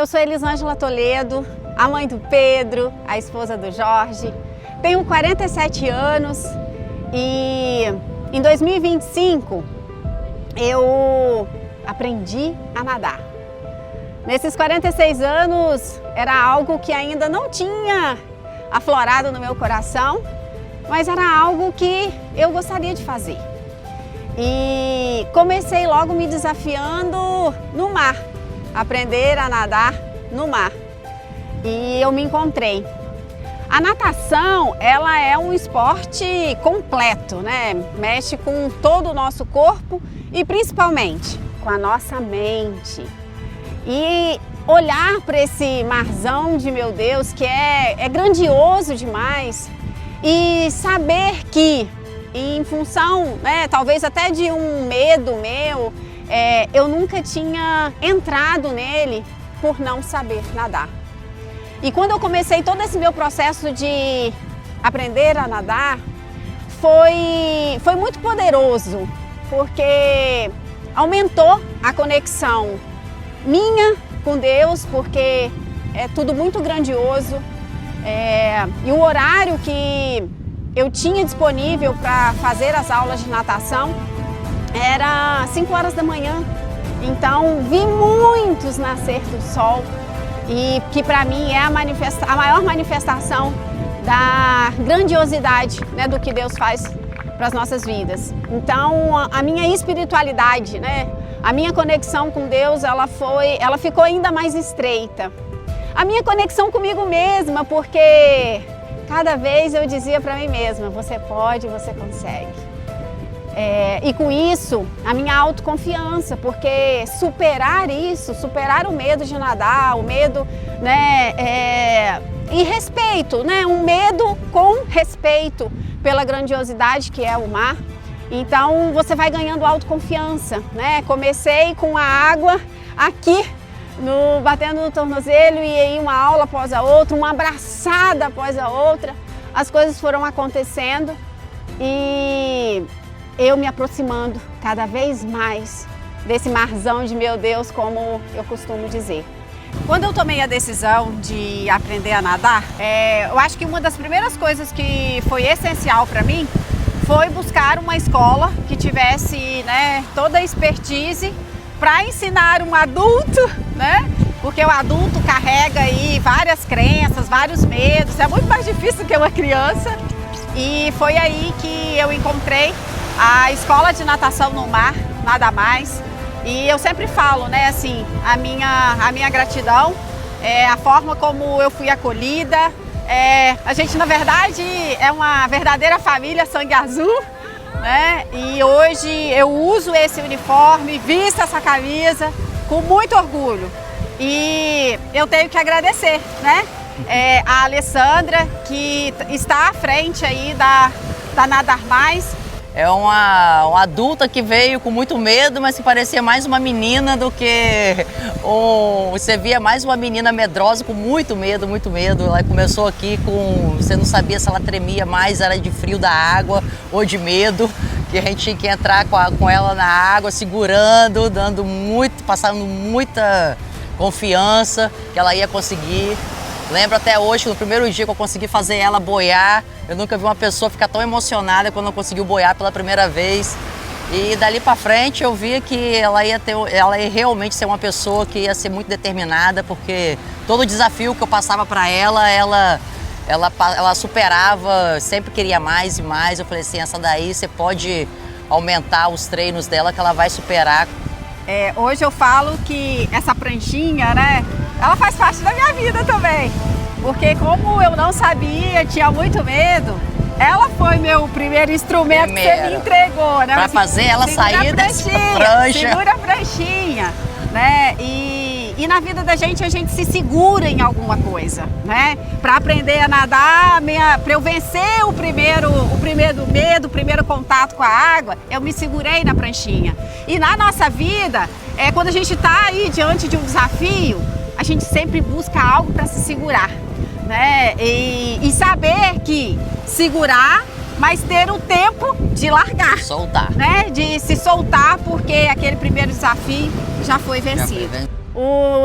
Eu sou Elisângela Toledo, a mãe do Pedro, a esposa do Jorge. Tenho 47 anos e em 2025 eu aprendi a nadar. Nesses 46 anos era algo que ainda não tinha aflorado no meu coração, mas era algo que eu gostaria de fazer. E comecei logo me desafiando no mar, aprender a nadar no mar. E eu me encontrei. A natação, ela é um esporte completo, né? Mexe com todo o nosso corpo e principalmente com a nossa mente. E olhar para esse marzão de meu Deus, que é grandioso demais, e saber que, em função, né, talvez até de um medo meu, eu nunca tinha entrado nele por não saber nadar. E quando eu comecei todo esse meu processo de aprender a nadar, foi muito poderoso, porque aumentou a conexão minha com Deus, porque é tudo muito grandioso. E o horário que eu tinha disponível para fazer as aulas de natação era 5 horas da manhã. Então vi muitos nascer do sol, e que para mim é a maior manifestação da grandiosidade, né, do que Deus faz para as nossas vidas. Então a minha espiritualidade, né, a minha conexão com Deus, ela ficou ainda mais estreita. A minha conexão comigo mesma, porque cada vez eu dizia para mim mesma, você pode, você consegue. E com isso, a minha autoconfiança, porque superar o medo de nadar, o medo, né, e respeito, né, um medo com respeito pela grandiosidade que é o mar. Então você vai ganhando autoconfiança, né? Comecei com a água aqui, batendo no tornozelo, e aí uma aula após a outra, uma abraçada após a outra, as coisas foram acontecendo e eu me aproximando cada vez mais desse marzão de meu Deus, como eu costumo dizer. Quando eu tomei a decisão de aprender a nadar, eu acho que uma das primeiras coisas que foi essencial para mim foi buscar uma escola que tivesse, né, toda a expertise para ensinar um adulto, né? Porque o adulto carrega aí várias crenças, vários medos, é muito mais difícil que uma criança. E foi aí que eu encontrei a escola de natação no mar, Nada Mais. E eu sempre falo, né, assim, a minha gratidão, a forma como eu fui acolhida. A gente, na verdade, é uma verdadeira família sangue azul, né? E hoje eu uso esse uniforme, visto essa camisa com muito orgulho. E eu tenho que agradecer, né, a Alessandra, que está à frente aí da Nadar Mais. É uma adulta que veio com muito medo, mas que parecia mais uma menina do que você via mais uma menina medrosa com muito medo, muito medo. Ela começou aqui você não sabia se ela tremia mais, era de frio da água ou de medo, que a gente tinha que entrar com ela na água, segurando, passando muita confiança que ela ia conseguir. Lembro até hoje, no primeiro dia que eu consegui fazer ela boiar, eu nunca vi uma pessoa ficar tão emocionada quando eu conseguiu boiar pela primeira vez. E dali pra frente eu via que ela ia realmente ser uma pessoa que ia ser muito determinada, porque todo desafio que eu passava para ela superava, sempre queria mais e mais. Eu falei assim, essa daí você pode aumentar os treinos dela que ela vai superar. Hoje eu falo que essa pranchinha, né, ela faz parte da minha vida também, porque como eu não sabia, tinha muito medo, ela foi meu primeiro instrumento que você me entregou, né? Para fazer ela sair dessa prancha. Segura a pranchinha, né? E na vida da gente, a gente se segura em alguma coisa, né? Para aprender a nadar, para eu vencer o primeiro medo, o primeiro contato com a água, eu me segurei na pranchinha. E na nossa vida, quando a gente está aí diante de um desafio, a gente sempre busca algo para se segurar, né? E saber que segurar, mas ter o tempo de largar. Soltar. Né? De se soltar, porque aquele primeiro desafio já foi vencido.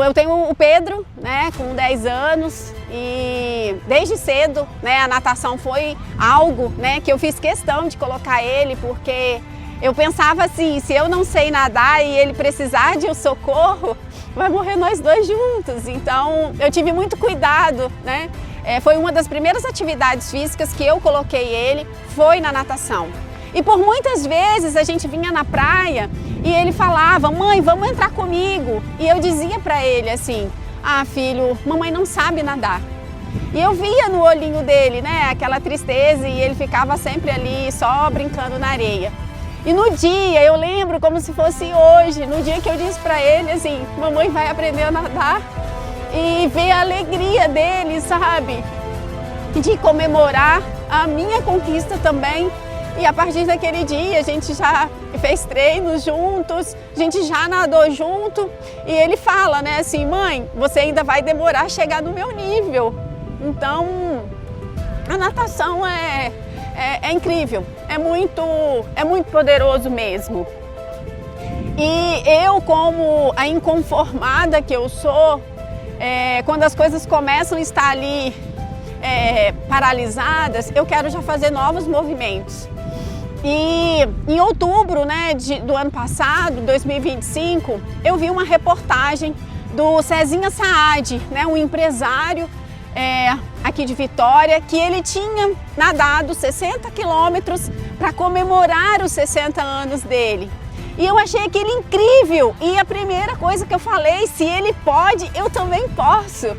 Eu tenho o Pedro, né, com 10 anos e desde cedo, né, a natação foi algo, né, que eu fiz questão de colocar ele, porque eu pensava assim, se eu não sei nadar e ele precisar de um socorro, vai morrer nós dois juntos. Então eu tive muito cuidado, né, foi uma das primeiras atividades físicas que eu coloquei ele, foi na natação. E por muitas vezes a gente vinha na praia e ele falava, mãe, vamos entrar comigo. E eu dizia para ele assim, ah, filho, mamãe não sabe nadar. E eu via no olhinho dele, né, aquela tristeza e ele ficava sempre ali só brincando na areia. E no dia, eu lembro como se fosse hoje, no dia que eu disse para ele assim, mamãe vai aprender a nadar. E ver a alegria dele, sabe, de comemorar a minha conquista também. E a partir daquele dia a gente já fez treinos juntos, a gente já nadou junto. E ele fala, né, assim, mãe, você ainda vai demorar a chegar no meu nível. Então, a natação é incrível, é muito poderoso mesmo. E eu, como a inconformada que eu sou, quando as coisas começam a estar ali paralisadas, eu quero já fazer novos movimentos. E em outubro, né, do ano passado, 2025, eu vi uma reportagem do Cezinha Saad, né, um empresário aqui de Vitória, que ele tinha nadado 60 quilômetros para comemorar os 60 anos dele. E eu achei aquilo incrível. E a primeira coisa que eu falei, se ele pode, eu também posso.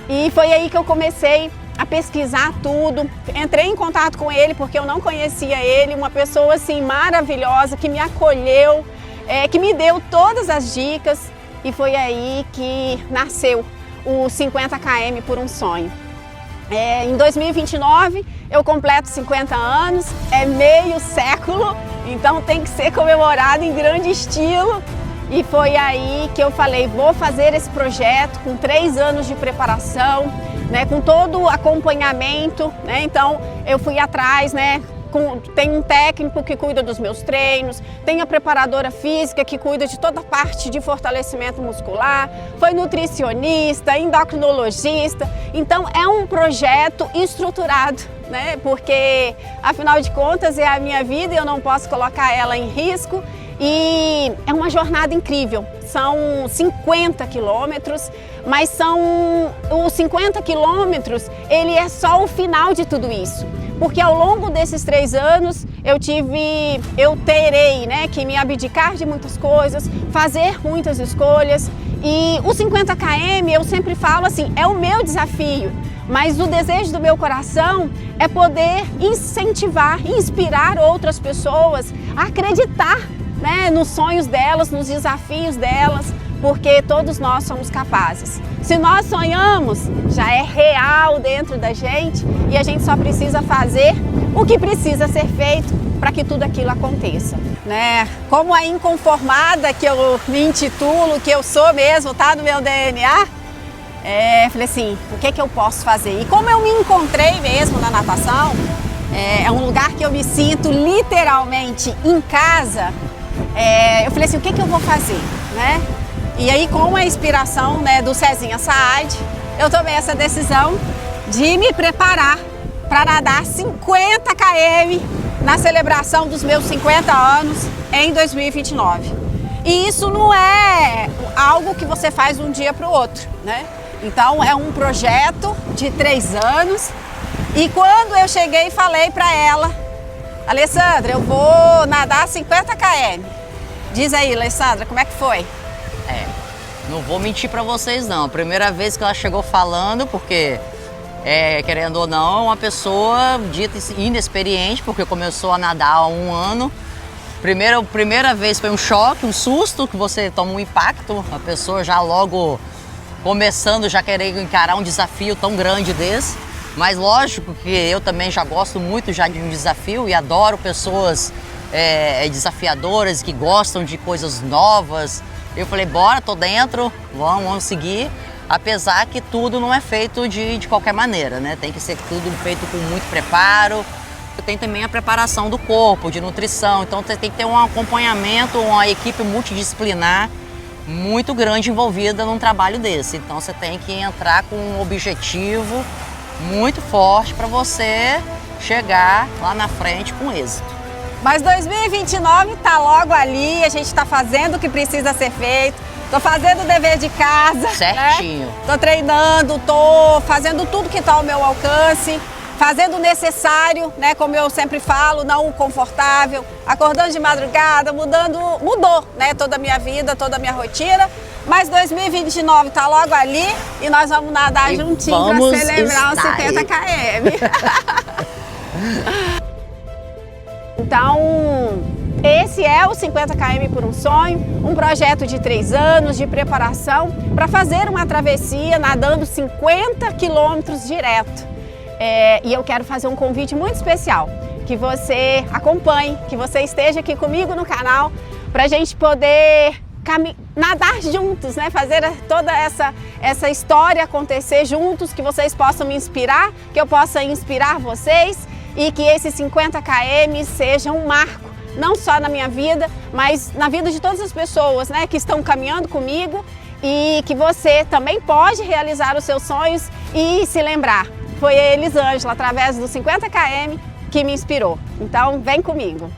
E foi aí que eu comecei a pesquisar tudo, entrei em contato com ele porque eu não conhecia ele, uma pessoa assim maravilhosa que me acolheu, que me deu todas as dicas e foi aí que nasceu o 50 km por um sonho. Em 2029 eu completo 50 anos, é meio século, então tem que ser comemorado em grande estilo. E foi aí que eu falei, vou fazer esse projeto com 3 anos de preparação, né, com todo o acompanhamento, né, então eu fui atrás, né, tem um técnico que cuida dos meus treinos, tem a preparadora física que cuida de toda a parte de fortalecimento muscular, foi nutricionista, endocrinologista, então é um projeto estruturado, né, porque afinal de contas é a minha vida e eu não posso colocar ela em risco. E é uma jornada incrível, são 50 quilômetros, mas são os 50 quilômetros, ele é só o final de tudo isso. Porque ao longo desses 3 anos eu terei, né, que me abdicar de muitas coisas, fazer muitas escolhas. E os 50 km eu sempre falo assim, é o meu desafio, mas o desejo do meu coração é poder incentivar, inspirar outras pessoas a acreditar, né, nos sonhos delas, nos desafios delas, porque todos nós somos capazes. Se nós sonhamos, já é real dentro da gente e a gente só precisa fazer o que precisa ser feito para que tudo aquilo aconteça, né? Como a inconformada que eu me intitulo, que eu sou mesmo, tá no meu DNA, falei assim, o que eu posso fazer? E como eu me encontrei mesmo na natação, é um lugar que eu me sinto literalmente em casa, eu falei assim, o que eu vou fazer, né? E aí, com a inspiração, né, do Cezinha Saad, eu tomei essa decisão de me preparar para nadar 50 km na celebração dos meus 50 anos em 2029. E isso não é algo que você faz de um dia para o outro, né? Então, é um projeto de 3 anos. E quando eu cheguei e falei para ela, Alessandra, eu vou nadar 50 km. Diz aí, Alessandra, como é que foi? Não vou mentir pra vocês não, primeira vez que ela chegou falando, porque querendo ou não, uma pessoa dita inexperiente, porque começou a nadar há 1 ano. Primeira vez foi um choque, um susto, que você toma um impacto, a pessoa já logo começando, já querendo encarar um desafio tão grande desse. Mas lógico que eu também já gosto muito já de um desafio e adoro pessoas desafiadoras, que gostam de coisas novas. Eu falei, bora, tô dentro, vamos seguir. Apesar que tudo não é feito de qualquer maneira, né? Tem que ser tudo feito com muito preparo. Tem também a preparação do corpo, de nutrição. Então você tem que ter um acompanhamento, uma equipe multidisciplinar muito grande envolvida num trabalho desse. Então você tem que entrar com um objetivo muito forte para você chegar lá na frente com êxito. Mas 2029 está logo ali, a gente está fazendo o que precisa ser feito, estou fazendo o dever de casa. Certinho. Estou treinando, estou fazendo tudo que está ao meu alcance, fazendo o necessário, né? Como eu sempre falo, não o confortável, acordando de madrugada, mudou, né? Toda a minha vida, toda a minha rotina. Mas 2029 está logo ali e nós vamos nadar juntinhos para celebrar os 50 km. Então, esse é o 50 km por um sonho, um projeto de 3 anos de preparação para fazer uma travessia nadando 50 quilômetros direto. E eu quero fazer um convite muito especial, que você acompanhe, que você esteja aqui comigo no canal, para a gente poder nadar juntos, né? Fazer toda essa história acontecer juntos, que vocês possam me inspirar, que eu possa inspirar vocês e que esses 50 km sejam um marco, não só na minha vida, mas na vida de todas as pessoas, né, que estão caminhando comigo, e que você também pode realizar os seus sonhos e se lembrar. Foi a Elisângela, através dos 50 km, que me inspirou. Então, vem comigo!